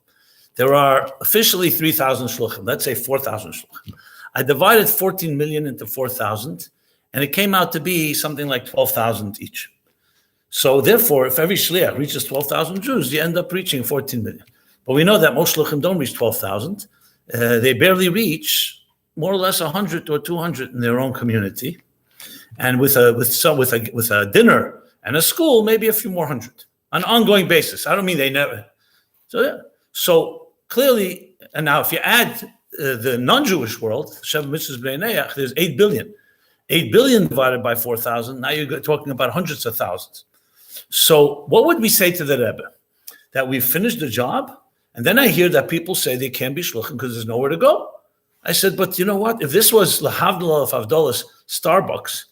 There are officially 3,000 shluchim. Let's say 4,000 shluchim. I divided 14 million into 4,000, and it came out to be something like 12,000 each. So therefore, if every shliach reaches 12,000 Jews, you end up reaching 14 million. But we know that most shluchim don't reach 12,000. They barely reach more or less 100 or 200 in their own community, and with a dinner and a school, maybe a few more hundred on an ongoing basis. I don't mean they never. So clearly, and now if you add the non-Jewish world, there's 8 billion. 8 billion divided by 4,000. Now you're talking about hundreds of thousands. So what would we say to the Rebbe? That we've finished the job? And then I hear that people say they can't be shluchim because there's nowhere to go. I said, but you know what? If this was Lahavdallah of Havdalah's Starbucks,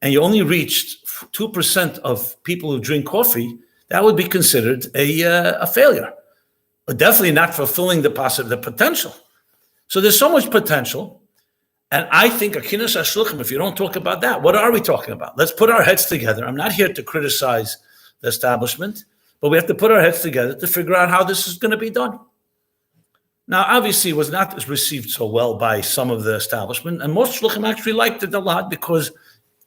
and you only reached 2% of people who drink coffee, that would be considered a failure. But definitely not fulfilling the potential. So there's so much potential. And I think a kinnus hashluchim, if you don't talk about that, what are we talking about? Let's put our heads together. I'm not here to criticize the establishment, but we have to put our heads together to figure out how this is going to be done. Now, obviously, it was not received so well by some of the establishment, and most shluchim actually liked it a lot because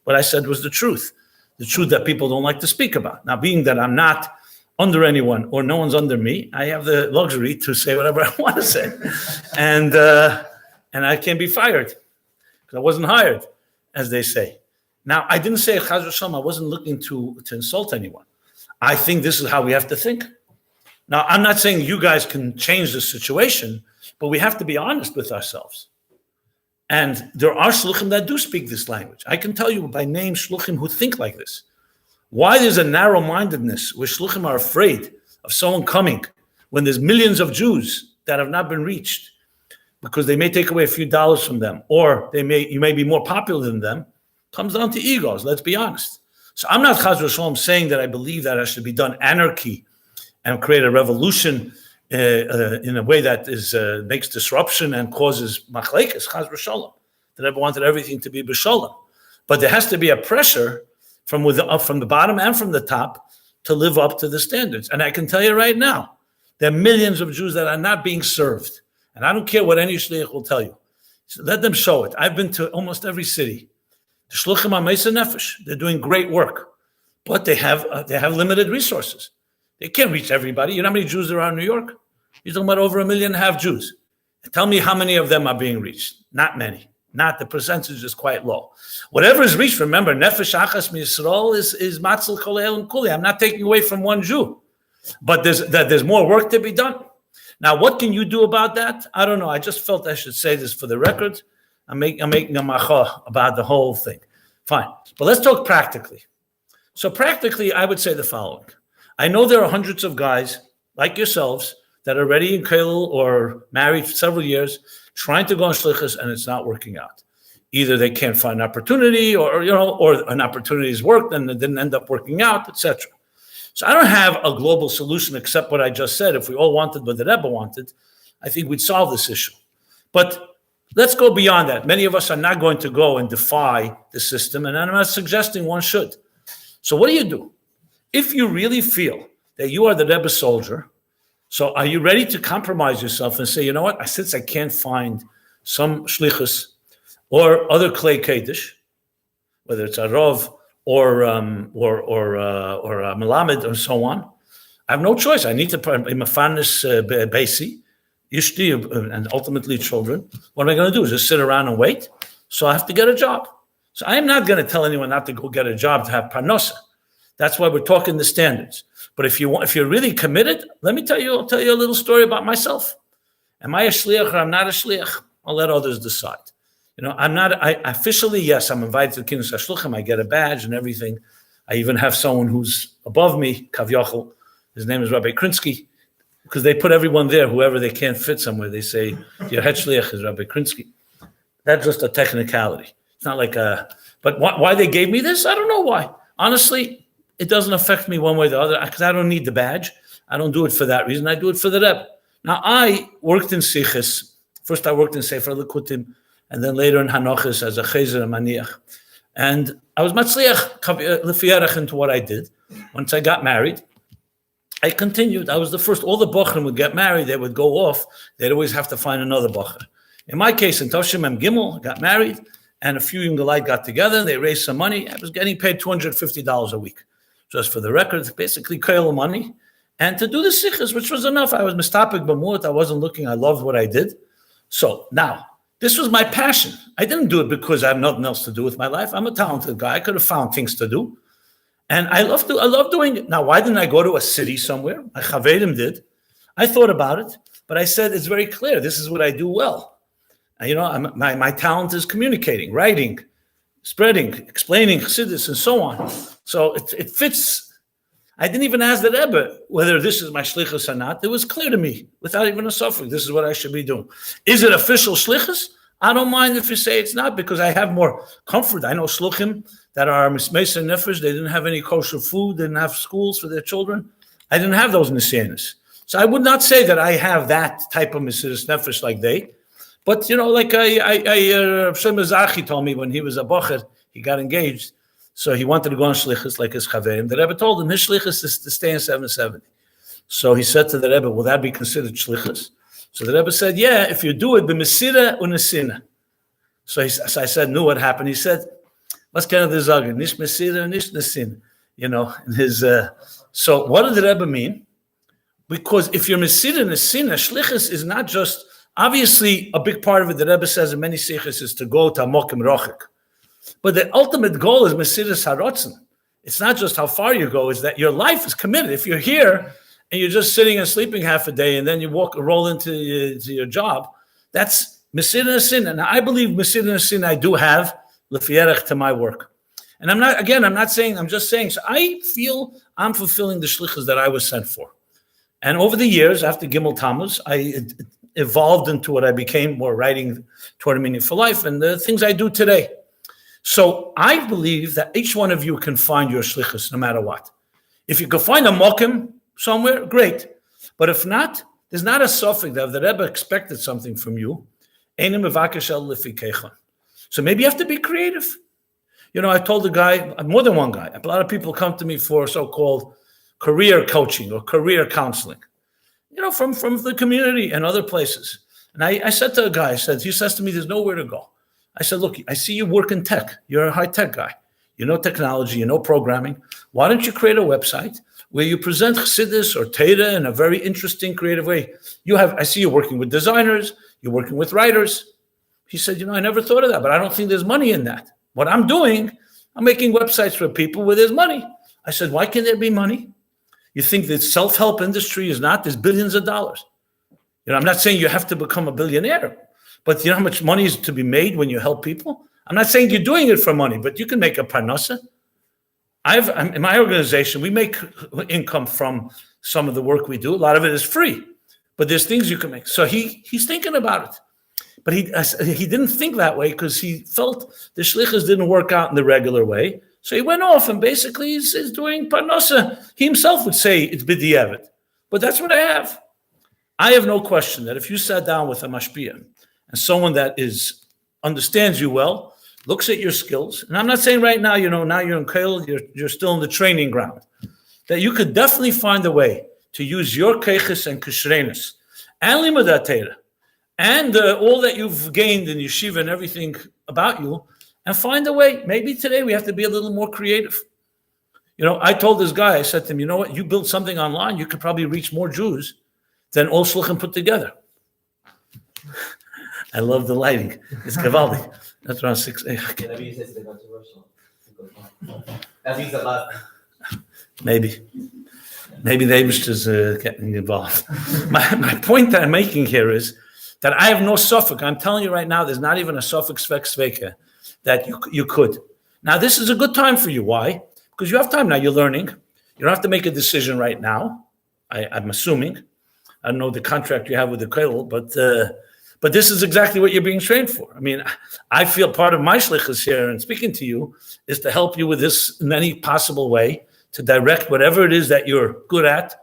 what I said was the truth that people don't like to speak about. Now, being that I'm not under anyone or no one's under me, I have the luxury to say whatever I want to say, and I can't be fired because I wasn't hired, as they say. Now, I didn't say Chaz v'shalom. I wasn't looking to insult anyone. I think this is how we have to think. Now, I'm not saying you guys can change the situation, but we have to be honest with ourselves. And there are shluchim that do speak this language. I can tell you by name shluchim who think like this. Why there's a narrow-mindedness where shluchim are afraid of someone coming when there's millions of Jews that have not been reached because they may take away a few dollars from them, or you may be more popular than them, comes down to egos, let's be honest. So I'm not Chaz v'shalom saying that I believe that it should be done anarchy and create a revolution in a way that makes disruption and causes machlekes, Chaz v'shalom. That Rebbe wanted everything to be b'shalom. But there has to be a pressure from the bottom and from the top to live up to the standards. And I can tell you right now, there are millions of Jews that are not being served. And I don't care what any shliach will tell you. So let them show it. I've been to almost every city. The shluchim are meisa nefesh. They're doing great work, but they have limited resources. They can't reach everybody. You know how many Jews there are in New York? You're talking about over 1.5 million Jews. Tell me how many of them are being reached. Not many. Not the percentage is quite low. Whatever is reached, remember, nefesh achas miyisrael is matzil kol elam kuli. I'm not taking away from one Jew, but there's more work to be done. Now, what can you do about that? I don't know. I just felt I should say this for the record. I'm making a macha about the whole thing. Fine. But let's talk practically. So practically, I would say the following. I know there are hundreds of guys like yourselves that are already in Kollel or married for several years, trying to go on Shlichus, and it's not working out. Either they can't find an opportunity or an opportunity has worked and it didn't end up working out, etc. So I don't have a global solution except what I just said. If we all wanted what the Rebbe wanted, I think we'd solve this issue. But let's go beyond that. Many of us are not going to go and defy the system, and I'm not suggesting one should. So what do? If you really feel that you are the Rebbe soldier, so are you ready to compromise yourself and say, you know what, since I can't find some shlichus or other klei kodesh, whether it's a rov or a melamed or so on, I have no choice. I need to put mafanis basi, ishti, and ultimately children. What am I going to do? Just sit around and wait? So I have to get a job. So I am not going to tell anyone not to go get a job to have parnosa. That's why we're talking the standards. But if you're really committed, I'll tell you a little story about myself. Am I a shliach or I'm not a shliach? I'll let others decide. I'm officially, yes, I'm invited to Kinus HaShluchim. I get a badge and everything. I even have someone who's above me, Kavyachol. His name is Rabbi Krinsky, because they put everyone there, whoever they can't fit somewhere. They say, your head shliach is Rabbi Krinsky. That's just a technicality. It's not like but why they gave me this? I don't know why. Honestly, it doesn't affect me one way or the other, because I don't need the badge. I don't do it for that reason. I do it for the Rebbe. Now, I worked in Shlichus. First, I worked in Sefer Likutim, and then later in Hanochis as a Chezer and Maniach. And I was matzliach lefiyarach into what I did. Once I got married, I continued. I was the first. All the bochrim would get married. They would go off. They'd always have to find another bocher. In my case, in Toshim Mem Gimel, I got married, and a few Yungalite got together. They raised some money. I was getting paid $250 a week. Just for the record, basically kail money. And to do the sichas, which was enough. I was mistapik b'mut. I wasn't looking. I loved what I did. So now, this was my passion. I didn't do it because I have nothing else to do with my life. I'm a talented guy. I could have found things to do. And I love doing it. Now, why didn't I go to a city somewhere? My chavedim did. I thought about it, but I said, it's very clear. This is what I do well. And, my talent is communicating, writing, spreading, explaining chassidus, and so on. So it fits. I didn't even ask the Rebbe whether this is my shlichus or not. It was clear to me, without even a suffix, this is what I should be doing. Is it official shlichus? I don't mind if you say it's not, because I have more comfort. I know shluchim that are mismeser nefesh. They didn't have any kosher food, didn't have schools for their children. I didn't have those nisyanis. So I would not say that I have that type of mesiras nefesh like they. But, like Shlomo Zachi told me when he was a bocher, he got engaged. So he wanted to go on shlichus like his chaverim. The Rebbe told him his shlichus is to stay in 770. So he said to the Rebbe, will that be considered shlichus? So the Rebbe said, yeah, if you do it, b'mesira u'nesina. So I said, no, what happened? He said, what's kind of the zagen? Nish mesira, nish nesin. So what did the Rebbe mean? Because if you're mesira nesina, shlichus is not just, obviously a big part of it, the Rebbe says in many sichos, is to go to Amokim Rochik. But the ultimate goal is Mesiras Harotzen. It's not just how far you go, it's that your life is committed. If you're here and you're just sitting and sleeping half a day and then you roll into your job, that's Mesiras Sin. And I believe Mesiras Sin I do have Lefierech to my work. And I'm just saying, so I feel I'm fulfilling the shlichus that I was sent for. And over the years, after Gimel Tammuz, I evolved into what I became, more writing toward a meaning for life and the things I do today. So I believe that each one of you can find your shlichus no matter what. If you can find a mokim somewhere, great. But if not, there's not a suffix that if the Rebbe expected something from you. So maybe you have to be creative. I told a guy, more than one guy, a lot of people come to me for so-called career coaching or career counseling, from the community and other places. And I said to a guy, he says to me, there's nowhere to go. I said, look, I see you work in tech. You're a high-tech guy. You know technology, you know programming. Why don't you create a website where you present chassidus or Torah in a very interesting, creative way? I see you working with designers. You're working with writers. He said, I never thought of that, but I don't think there's money in that. What I'm doing, I'm making websites for people where there's money. I said, why can't there be money? You think the self-help industry is not? There's billions of dollars. I'm not saying you have to become a billionaire. But you know how much money is to be made when you help people? I'm not saying you're doing it for money, but you can make a parnasa. In my organization, we make income from some of the work we do. A lot of it is free, but there's things you can make. So he's thinking about it. But he didn't think that way because he felt the shlichus didn't work out in the regular way. So he went off and basically is doing parnasa. He himself would say it's b'diavad. But that's what I have. I have no question that if you sat down with a mashpia, and someone that understands you well, looks at your skills, and I'm not saying right now, now you're in Kail, you're still in the training ground, that you could definitely find a way to use your keiches and kishrenis and limudat Torah and all that you've gained in yeshiva and everything about you, and find a way. Maybe today we have to be a little more creative. I told this guy, I said to him, you know what, you build something online, you could probably reach more Jews than all shluchim put together. I love the lighting. It's Gavaldi. That's around 6. Maybe you said something controversial. As you said last. Maybe the Eibush is getting involved. My point that I'm making here is that I have no suffix. I'm telling you right now, there's not even a suffix sveka that you could. Now, this is a good time for you. Why? Because you have time now. You're learning. You don't have to make a decision right now. I'm assuming. I don't know the contract you have with the Kollel, but this is exactly what you're being trained for. I mean, I feel part of my Shlichus here and speaking to you is to help you with this in any possible way, to direct whatever it is that you're good at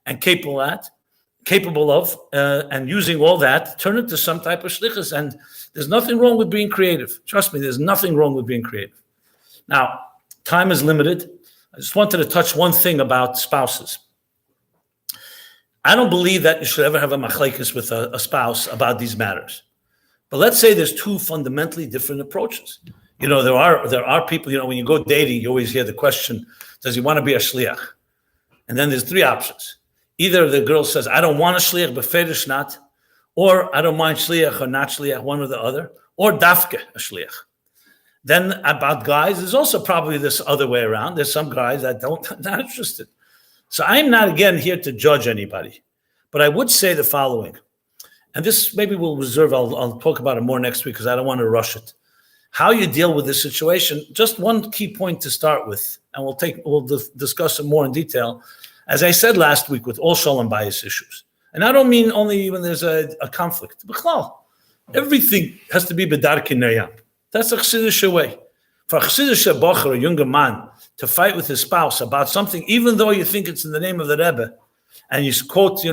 and capable of, and using all that, turn it to some type of Shlichus. And there's nothing wrong with being creative. Trust me, there's nothing wrong with being creative. Now, time is limited. I just wanted to touch one thing about spouses. I don't believe that you should ever have a machlekes with a spouse about these matters. But let's say there's two fundamentally different approaches. There are people, when you go dating, you always hear the question, does he want to be a shliach? And then there's three options. Either the girl says, I don't want a shliach, but fetish not, or I don't mind shliach or not shliach, one or the other, or dafke, a shliach. Then about guys, there's also probably this other way around. There's some guys that not interested. So I'm not, again, here to judge anybody, but I would say the following, and this maybe we'll reserve, I'll talk about it more next week because I don't want to rush it. How you deal with this situation, just one key point to start with, and we'll discuss it more in detail. As I said last week with all shalom bias issues, and I don't mean only when there's a conflict, but everything has to be b'darkei neyam. That's a Chassidic way. For a Chassidic bocher, a younger man, to fight with his spouse about something, even though you think it's in the name of the Rebbe, and you quote,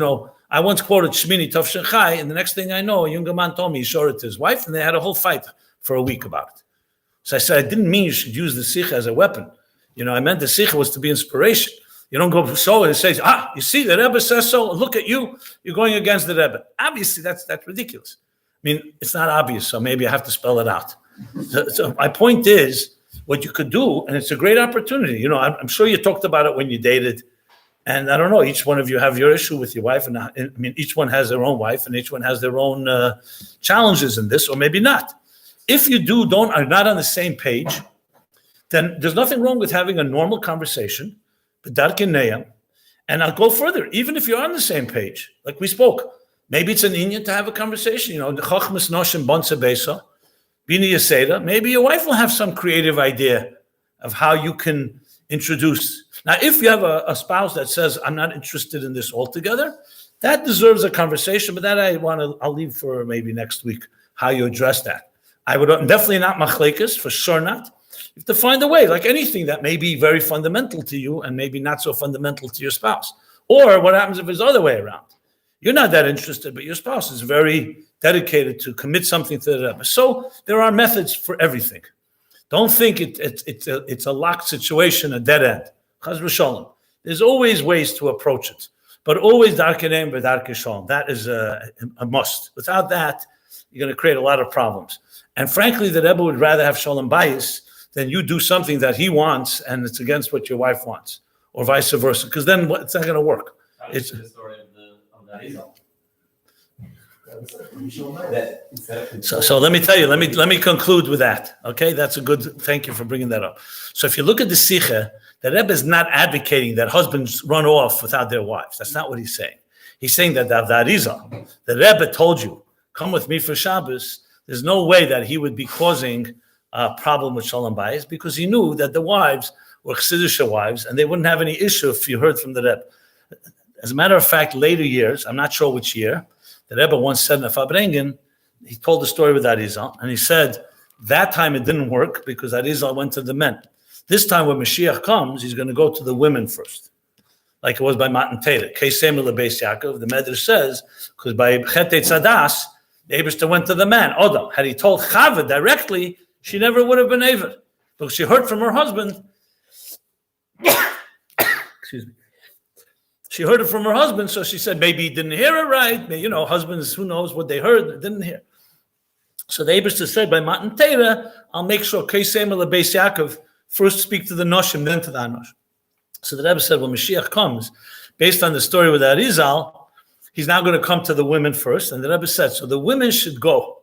I once quoted Shmini Tov Shen Chai, and the next thing I know, a younger man told me he showed it to his wife, and they had a whole fight for a week about it. So I said, I didn't mean you should use the sikha as a weapon. I meant the sikha was to be inspiration. You don't go so and say, you see, the Rebbe says so, look at you, you're going against the Rebbe. Obviously, that's ridiculous. I mean, it's not obvious, so maybe I have to spell it out. So my point is, what you could do, and it's a great opportunity. I'm sure you talked about it when you dated, and I don't know, each one of you have your issue with your wife, and each one has their own wife, and each one has their own challenges in this, or maybe not. If you are not on the same page, then there's nothing wrong with having a normal conversation, b'darkei neyam, and I'll go further. Even if you're on the same page, like we spoke, maybe it's an inyan to have a conversation. The chachmas noshim bonse beisa. Maybe your wife will have some creative idea of how you can introduce. Now, if you have a spouse that says, I'm not interested in this altogether, that deserves a conversation, but that I'll leave for maybe next week, how you address that. I would definitely not machlekes, for sure not. You have to find a way, like anything that may be very fundamental to you and maybe not so fundamental to your spouse. Or what happens if it's the other way around? You're not that interested, but your spouse is very dedicated to commit something to the Rebbe. So there are methods for everything. Don't think it's a locked situation, a dead end. Chas v'sholom. There's always ways to approach it, but always darkei neyam v'darkei shalom. That is a must. Without that, you're going to create a lot of problems. And frankly, the Rebbe would rather have shalom bayis than you do something that he wants and it's against what your wife wants, or vice versa, because then it's not going to work. It's the story of the Arizal. So let me tell you, let me conclude with that. Okay, that's a good, thank you for bringing that up. So if you look at the Sikha, the Rebbe is not advocating that husbands run off without their wives. That's not what he's saying. He's saying that the Arizal, the Rebbe told you, come with me for Shabbos. There's no way that he would be causing a problem with Shalom Bayis because he knew that the wives were Chassidic wives and they wouldn't have any issue if you heard from the Rebbe. As a matter of fact, later years, I'm not sure which year, the Rebbe once said in a Fabrengen, he told the story with Arizal, and he said that time it didn't work because Arizal went to the men. This time when Mashiach comes, he's going to go to the women first, like it was by Matan Torah. Keisem lebeis Yaakov, the Medrash says, because by Chetei Tzadas, the Eibishter went to the man. Odom, had he told Chava directly, she never would have been Eived, because she heard from her husband. Excuse me. She heard it from her husband, so she said maybe he didn't hear it right. Husbands, who knows what they heard, didn't hear. So the Eibishter said by Matan Torah, I'll make sure Keisem lebeis Yaakov first speak to the Noshim, then to the Anosh. So the Rebbe said, when Mashiach comes, based on the story with Arizal, he's now going to come to the women first. And the Rebbe said, so the women should go.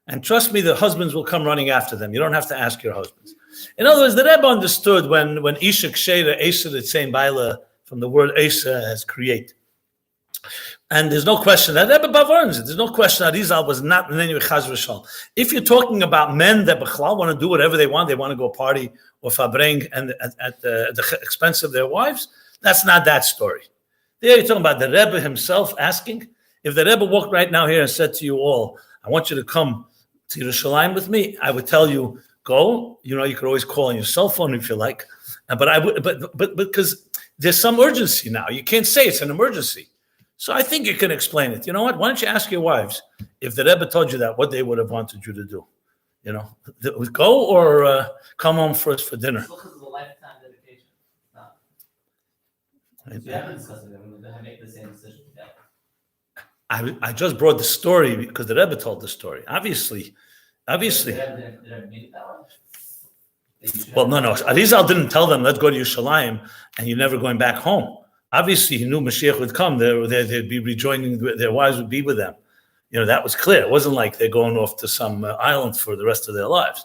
And trust me, the husbands will come running after them. You don't have to ask your husbands. In other words, the Rebbe understood when Isha Ksheira, Esa, the same Baila, from the word Esa, has create. And there's no question that Rebbe Bavarns it. There's no question that Arizal was not in any way Chaz v'Shalom. If you're talking about men that B'chlal want to do whatever they want to go party or fabreng and at the expense of their wives, that's not that story. There you're talking about the Rebbe himself asking. If the Rebbe walked right now here and said to you all, I want you to come to Yerushalayim with me, I would tell you, go. You know, you could always call on your cell phone if you like. But I would, but because there's some urgency now. You can't say it's an emergency. So I think you can explain it. You know what? Why don't you ask your wives if the Rebbe told you that, what they would have wanted you to do? You know, go or come home first for dinner. Shlichus is a lifetime dedication. No. So you haven't discussed it. We're going to make the same decision together. I just brought the story because the Rebbe told the story. Obviously. Did I mean it that way? Well, no. Arizal didn't tell them, let's go to Yerushalayim and you're never going back home. Obviously, he knew Mashiach would come. They'd be rejoining, their wives would be with them. You know, that was clear. It wasn't like they're going off to some island for the rest of their lives.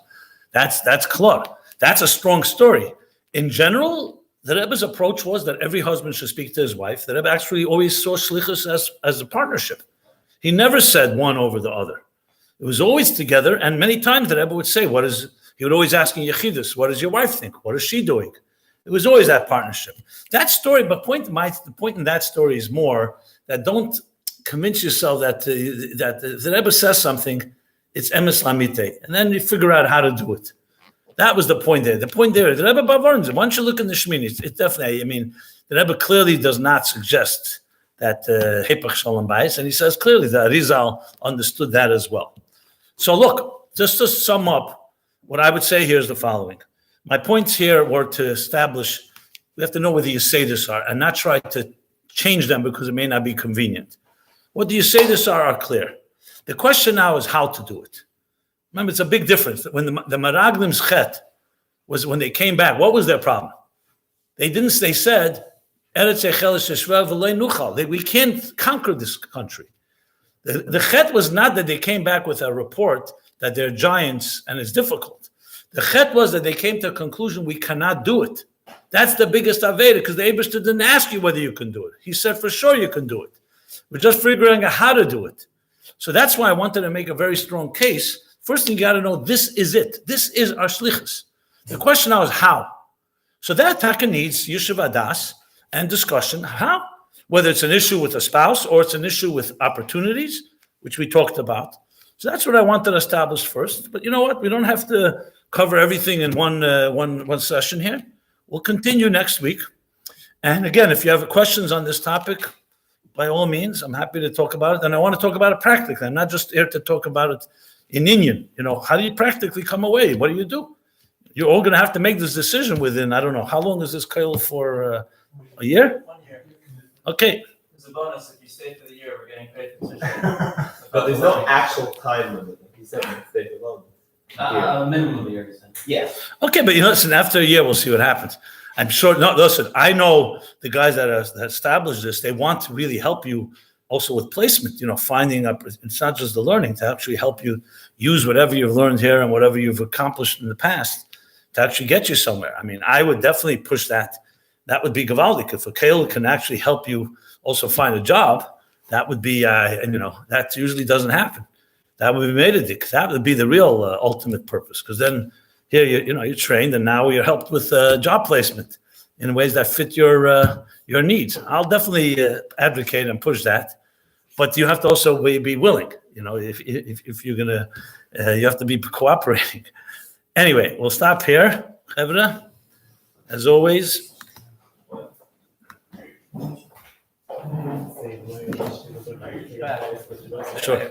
That's clear. That's a strong story. In general, the Rebbe's approach was that every husband should speak to his wife. The Rebbe actually always saw Shlichus as a partnership. He never said one over the other. It was always together, and many times the Rebbe would say, he would always ask in Yechidus, what does your wife think? What is she doing? It was always that partnership. That story, but the point in that story is more that don't convince yourself that the Rebbe says something, it's emes lamite, and then you figure out how to do it. That was the point there. The point there, the Rebbe Bavarns, once you look in the Shmini, it's definitely, I mean, the Rebbe clearly does not suggest that Hepach Shalom Bayis, and he says clearly that Arizal understood that as well. So look, just to sum up, what I would say here is the following. My points here were to establish, we have to know what the Yesodis are and not try to change them because it may not be convenient. What the Yesodis are clear. The question now is how to do it. Remember, it's a big difference. When the Meraglim's chet was when they came back, what was their problem? They said, Eretz Echeles Yeshvev v'lei nuchal. We can't conquer this country. The chet was not that they came back with a report that they're giants and it's difficult. The chet was that they came to a conclusion we cannot do it. That's the biggest aveda because the Eibishter didn't ask you whether you can do it. He said for sure you can do it. We're just figuring out how to do it. So that's why I wanted to make a very strong case. First thing you got to know, this is it. This is our shlichus. The question now is how. So that taka needs yeshiv adas and discussion. How? Whether it's an issue with a spouse or it's an issue with opportunities, which we talked about. So that's what I wanted to establish first. But you know what? We don't have to cover everything in one session here. We'll continue next week. And again, if you have questions on this topic, by all means, I'm happy to talk about it. And I want to talk about it practically. I'm not just here to talk about it in Inyan. You know, how do you practically come away? What do you do? You're all going to have to make this decision within, I don't know, how long is this kail for? A year? 1 year. Okay. There's a bonus if you stay for the year. We're getting paid for the But there's no actual time limit. Like you said, you can stay for long. minimum of a year. Yeah. Okay, but listen, after a year, we'll see what happens. I'm sure, no, listen, I know the guys that established this, they want to really help you also with placement, finding up, it's not just the learning, to actually help you use whatever you've learned here and whatever you've accomplished in the past to actually get you somewhere. I mean, I would definitely push that. That would be gavaldik. If a Kale can actually help you also find a job, that would be, that usually doesn't happen. That would be made a dik. That would be the real ultimate purpose. Because then here, you're trained and now you're helped with job placement in ways that fit your needs. I'll definitely advocate and push that. But you have to also be willing, if you're going to, you have to be cooperating. Anyway, we'll stop here. Chevra, as always. Sure.